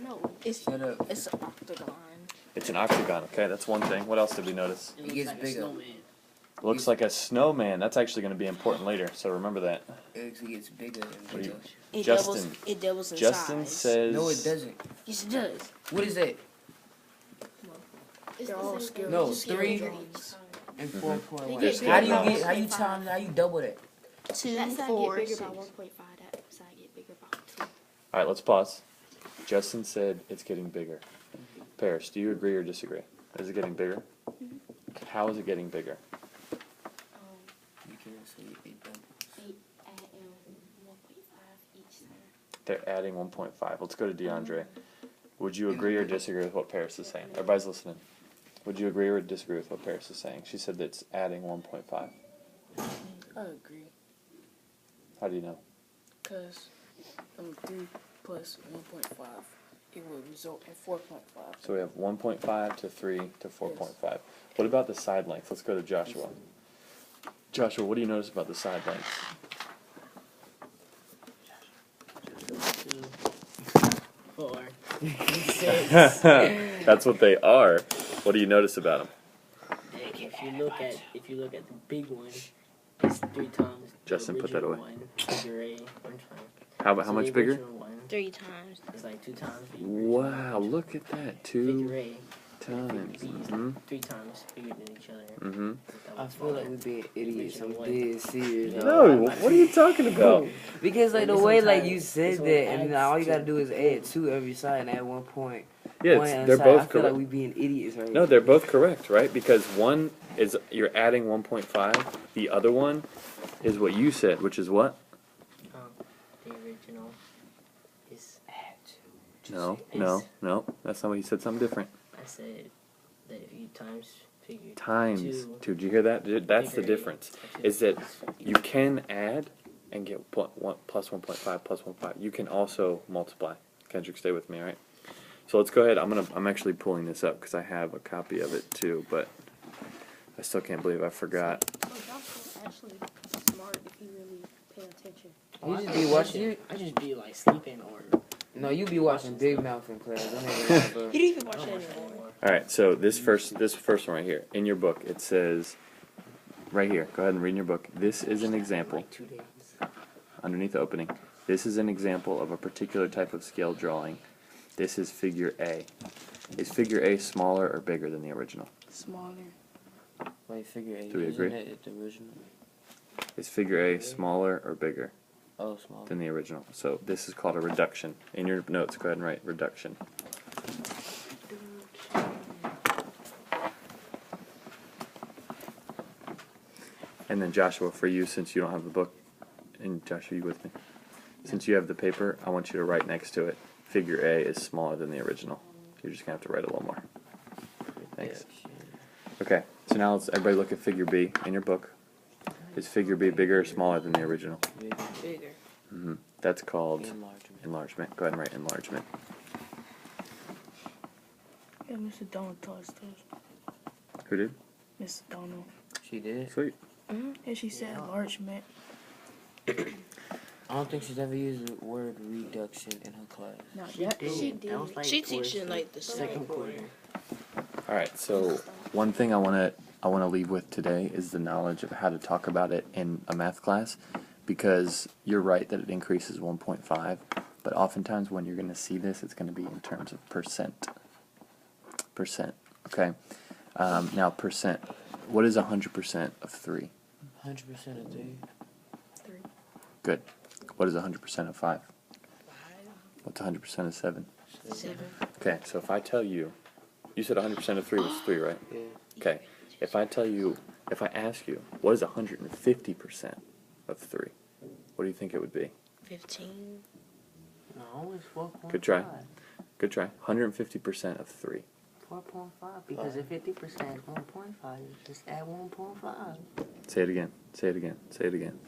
No, it's Shut up. it's an octagon. It's an octagon. Okay, that's one thing. What else did we notice? It gets bigger. Looks like a snowman. That's actually going to be important later, so remember that. It actually gets bigger and What do you- bigger. Justin. It doubles in Justin size. says... No, it doesn't. Yes, it does. What is that? They're all skill. No, skill 3 drawings. and They 4.1. get How do bigger you by get? How you times? How you double that? 2, That side 4, get bigger 6. by 1.5. That side get bigger by 2. All right, let's pause. Justin said it's getting bigger. Paris, do you agree or disagree? Is it getting bigger? How is it getting bigger? You can say it doubles. They add 1.5 each side. They're adding 1.5. Let's go to DeAndre. Would you agree or disagree with what Paris is saying? Everybody's listening. Would you agree or disagree with what Paris is saying? She said that it's adding 1.5. I agree. How do you know? Because 3 plus 1.5, it will result in 4.5. So we have 1.5 to 3 to 4.5. What about the side length? Let's go to Joshua. Joshua, what do you notice about the side length? 2, 4, 6. That's what they are. What do you notice about them? If you look at the big one, it's 3 times. Justin, the put that away. original one. Figure eight, 1 time. How So much the bigger? original one 3 times. is like 2 times. The original Wow, one. look at that. Figure 2 eight. times. Figure B is Mm-hmm. 3 times bigger than each other. Mm-hmm. I feel like we're being idiots. I'm dead serious. No, what are you talking about? Because like the It's way on like time. you said It's on that, and then adds all you gotta to- do is add 2 every side and add 1 point. Yeah, One they're side. both I feel correct. like we being idiots right No, now. they're both correct, right? Because one is you're adding 1.5. The other one is what you said, which is what? The original is. No. That's not what you said. Something different. I said that if you figure Times 2. 2. Did you hear that? That's the figure eight, difference. Is that you can add and get plus 1.5 plus 1.5. You can also multiply. Kendrick, stay with me, all right? So let's go ahead. I'm actually pulling this up because I have a copy of it too, but I still can't believe I forgot. Oh, y'all actually smart if you really pay attention. You just be watching. I just be like sleeping or. No, you be watching Big Mouth in class. Don't even lie, bro. You don't even watch that anymore. All right, so this first one right here in your book, it says right here. Go ahead and read in your book. This is an example Like 2 days. underneath the opening. This is an example of a particular type of scale drawing. This is figure A. Is figure A smaller or bigger than the original? Smaller. Wait, figure 8. Do we agree? Isn't it the original? Is figure A smaller or bigger Oh, small. than the original? So this is called a reduction. In your notes, go ahead and write reduction. And then Joshua, for you, since you don't have the book, and Joshua, you with me? Since you have the paper, I want you to write next to it, figure A is smaller than the original. You're just going to have to write a little more. Thanks. Okay, so now let's everybody look at figure B in your book. Is figure B bigger or smaller than the original? Bigger. That's called Enlargement. enlargement. Go ahead and write enlargement. Yeah, Mr. Donald taught us those. Who did? Mr. Donald. She did. Sweet. And she said enlargement. I don't think she's ever used the word reduction in her class. No, She did. That was like She towards teaching like the second quarter. All right. So one thing I want to leave with today is the knowledge of how to talk about it in a math class, because you're right that it increases 1.5, but oftentimes when you're going to see this, it's going to be in terms of percent. Percent. Okay. Now percent. What is 100% of 3? 100% of 3. Good. What is 100% of 5? What's 100% of 7? 7. Okay, so if I tell you, you said 100% of 3 was 3, right? Yeah. Okay, if I ask you, what is 150% of 3? What do you think it would be? 15. No, it's 4.5. Good try. Good try. 150% of 3. 4.5, because if 50% is 1.5, you just add 1.5. Say it again. Say it again. Say it again.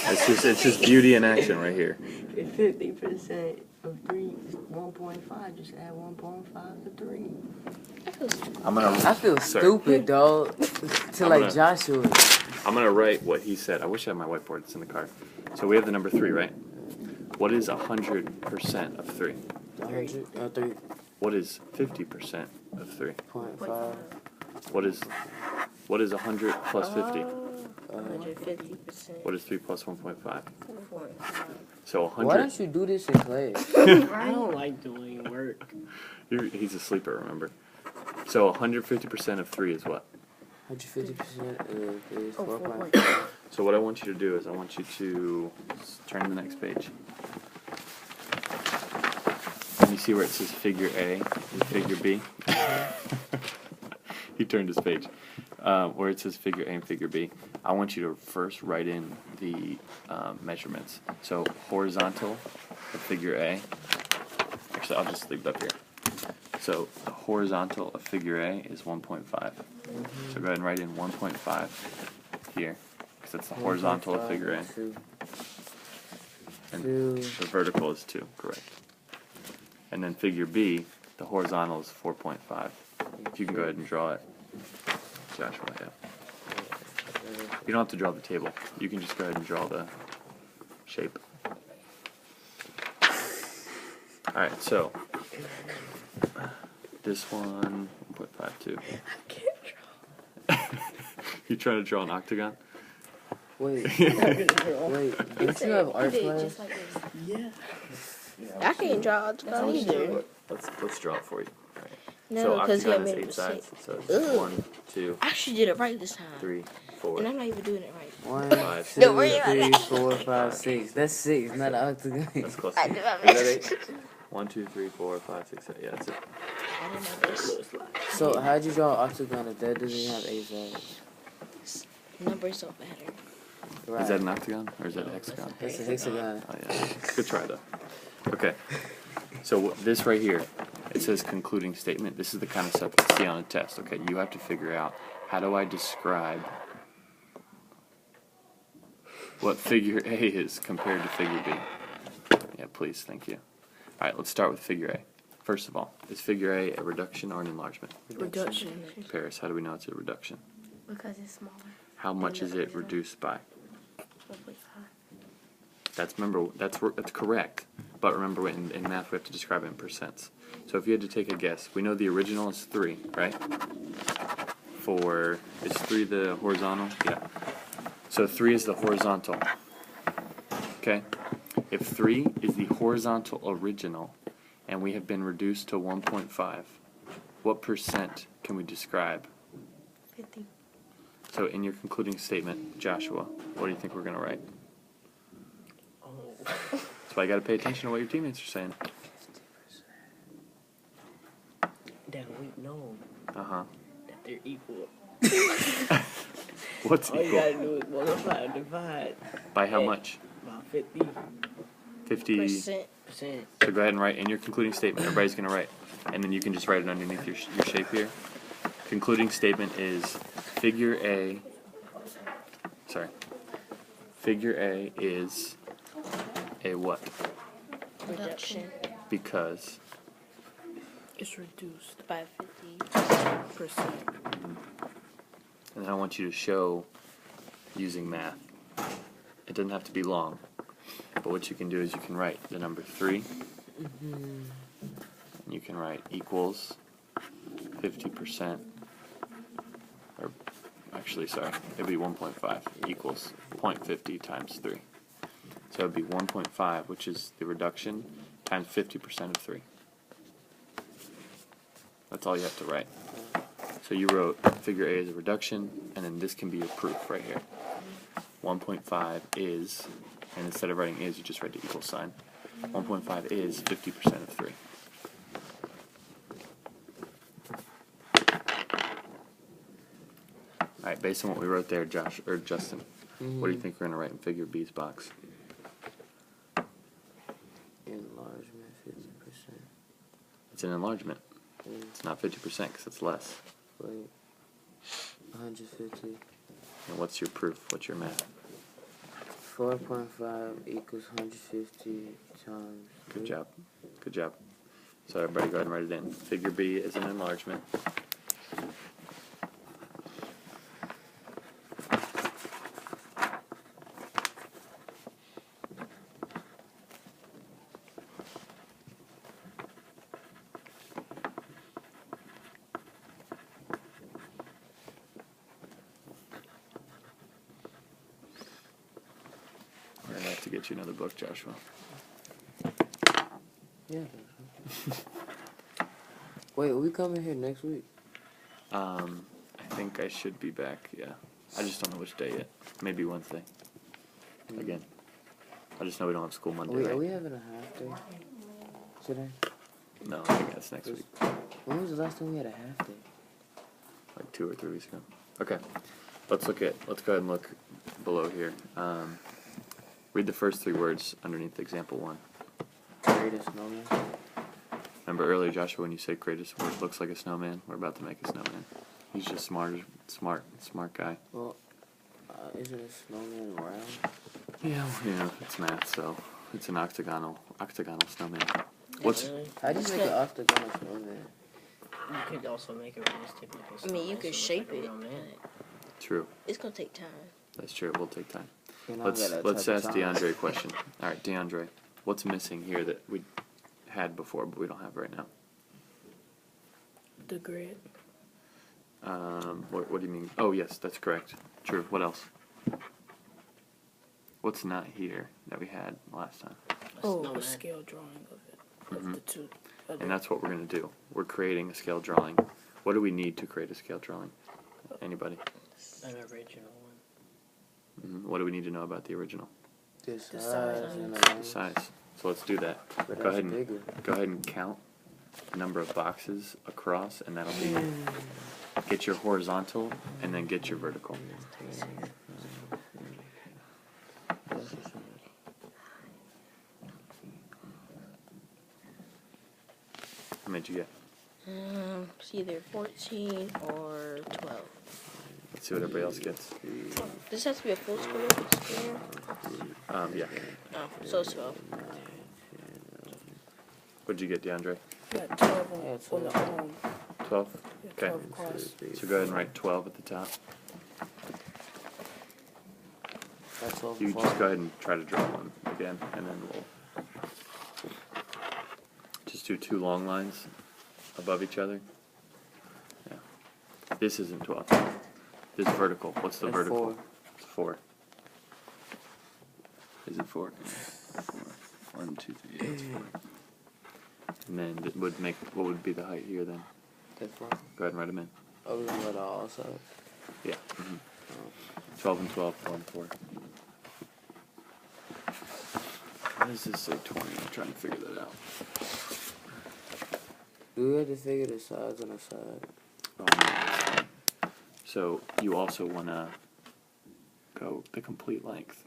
It's just beauty in action right here. If 50% of 3 is 1.5, just add 1.5 to 3. I feel Sir. stupid, dog. To I'm like gonna- Joshua. I'm gonna write what he said. I wish I had my whiteboard. It's in the car. So we have the number 3, right? What is 100% of 3? 3. What is 50% of 3? 0.5. What is 100 plus 50? 150%. What is 3 plus 1.5? 4.5. So Why 100. don't you do this in class? I don't like doing work. He's a sleeper, remember? So 150% of 3 is what? 150% is Oh, 4.5. So what I want you to do is I want you to turn to the next page. And you see where it says figure A and figure B? He turned his page. Where it says figure A and figure B, I want you to first write in the measurements. So horizontal of figure A. Actually, I'll just leave it up here. So the horizontal of figure A is 1.5. So go ahead and write in 1.5 here, because that's the horizontal of figure A. 2. And 2. the vertical is 2, correct. And then figure B, the horizontal is 4.5. If you can go ahead and draw it. Joshua, yeah. You don't have to draw the table. You can just go ahead and draw the shape. Alright, so this one, 1.52. I can't draw. You trying to draw an octagon? Wait, draw. wait, don't you have art He did class? just like this. Yeah. I can't draw That's octagon what you either. do. Let's draw it for you. Alright. No, So because he octagon made a is 8 mistake. sides. So it's Ugh. 1, 2, I actually did it right this time. 3, 4. And I'm not even doing it right. 1, 5. 2, Don't worry about 3, that. 4, 5, 6. That's 6, not an octagon. That's close. I did my Is best. that 8? 1, 2, 3, 4, 5, 6, 7. Yeah, that's it. I did my best. So how'd you draw an octagon if that doesn't have 8 sides? Numbers don't matter. Right. Is that an octagon or is that a hexagon? That's a hexagon. Oh yeah, good try though. Okay, so this right here, it says concluding statement. This is the kind of stuff you see on a test. Okay, you have to figure out, how do I describe what figure A is compared to figure B? Yeah, please, thank you. All right, let's start with figure A. First of all, is figure A a reduction or an enlargement? Reduction. Paris, how do we know it's a reduction? Because it's smaller. How much is it reduced by? 1.5. That's correct. But remember, in math, we have to describe it in percents. So if you had to take a guess, we know the original is 3, right? Is 3 the horizontal? Yeah. So 3 is the horizontal. Okay? If 3 is the horizontal original, and we have been reduced to 1.5, what percent can we describe? 50. So in your concluding statement, Joshua, what do you think we're going to write? Oh. That's why you got to pay attention to what your teammates are saying. That we know Uh-huh. that they're equal. What's All you equal? gotta do is multiply and divide. By how Hey. much? About 50%. 50. Percent. So go ahead and write in your concluding statement. Everybody's going to write. And then you can just write it underneath your shape here. Concluding statement is figure A. Sorry. Figure A is a what? Reduction Because. It's reduced by 50%. percent. And then I want you to show using math. It doesn't have to be long. But what you can do is you can write the number 3. And you can write equals 50%. Or actually, sorry, it'd be 1.5 equals 0.50 times 3. So it'd be 1.5, which is the reduction, times 50% of 3. That's all you have to write. So you wrote figure A is a reduction, and then this can be your proof right here. 1.5 is, and instead of writing is, you just write the equal sign. 1.5 is 50% of 3. Alright, based on what we wrote there, Josh, or Justin, what do you think we're going to write in figure B's box? Enlargement 50%. It's an enlargement. It's not 50% because it's less. Wait. 150. And what's your proof? What's your math? 4.5 equals 150 times. Good job. Good job. So everybody go ahead and write it in. Figure B is an enlargement. get you another book, Joshua. Yeah. Wait, are we coming here next week? I think I should be back. Yeah, I just don't know which day yet. Maybe Wednesday. Again, I just know we don't have school Monday. Are Right? we having a half day today? No, I think that's next week. When was the last time we had a half day? Like 2 or 3 weeks ago. Okay, let's go ahead and look below here. Read the first 3 words underneath example 1. Create a snowman. Remember earlier, Joshua, when you say create a word looks like a snowman, we're about to make a snowman. He's just smart guy. Well, isn't a snowman round? Yeah, it's math, so it's an octagonal snowman. What's Really? How do you make an octagonal snowman? You could also make it really typical. I mean, you could shape it. true? It's gonna take time. That's true. It will take time. You know, Let's that type ask of time. DeAndre a question. All right, DeAndre, what's missing here that we had before but we don't have right now? The grid. What do you mean? Oh, yes, that's correct. True. What else? What's not here that we had last time? Oh, snowman. a scale drawing of it. Of the two. And that's what we're going to do. We're creating a scale drawing. What do we need to create a scale drawing? Anybody? An original one. What do we need to know about the original? The size. size and the The length. size. So let's do that. But Go that's ahead and bigger. count the number of boxes across, and that'll be get your horizontal and then get your vertical. How many did you get? It's either 14 or 12. Let's see what everybody else gets. This has to be a full square. Yeah. Oh, so it's 12. What did you get, DeAndre? Yeah, 12 on, Yeah, on the 12. 12? Yeah, Okay. 12 across. So go ahead and write 12 at the top. That's all. You just go ahead and try to draw one again, and then we'll just do 2 long lines above each other. Yeah. This isn't 12. This vertical. What's the That's vertical? 4. It's 4. Is it 4? Yeah. 4. 1, 2, 3. Yeah, it's 4. And then it would make, what would be the height here then? That's 4. Go ahead and write them in. Oh, we're gonna let all sides. Yeah. 12 and 12, 4 and 4. Why does this say 20? I'm trying to figure that out. Do we have to figure the sides on the side? Oh, no, that's fine. So you also want to go the complete length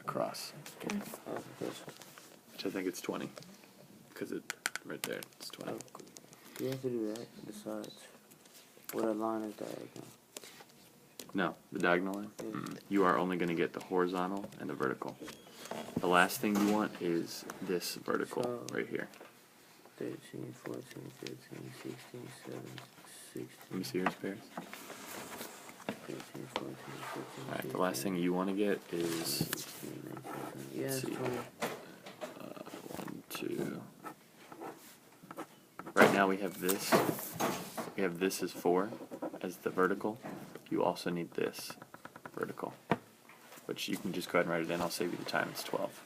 across, Oh, that's, which I think it's 20. Because it, right there, it's 20. you have to do that, the sides. Where the line is diagonal. No, the diagonal line? Yeah. You are only going to get the horizontal and the vertical. The last thing you want is this vertical So- right here. 13, 14, 15, 16, 17, 16, Let me see yours, Paris. 13, 14, 15, Alright, the last thing you want to get is 16, 19, 20. Yeah, it's see. 20. 1, 2. Right now we have this. We have this as 4 as the vertical. You also need this vertical, which you can just go ahead and write it in. I'll save you the time. It's 12.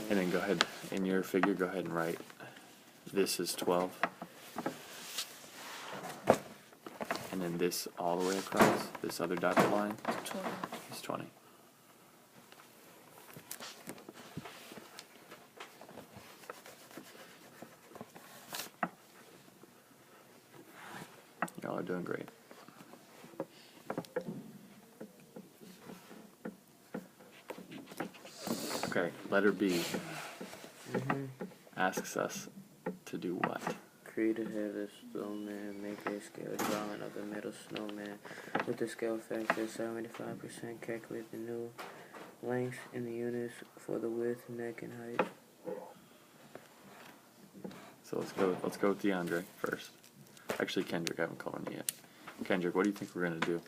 And then go ahead, in your figure, go ahead and write this is 12. And then this all the way across, this other dotted line, 20. is 20. Y'all are doing great. Okay, letter B asks us to do what? Create a headless snowman, make a scale drawing of the middle snowman with the scale factor of 75%. Calculate the new length in the units for the width, neck, and height. So let's go with DeAndre first. Actually, Kendrick, I haven't called on you yet. Kendrick, what do you think we're gonna do?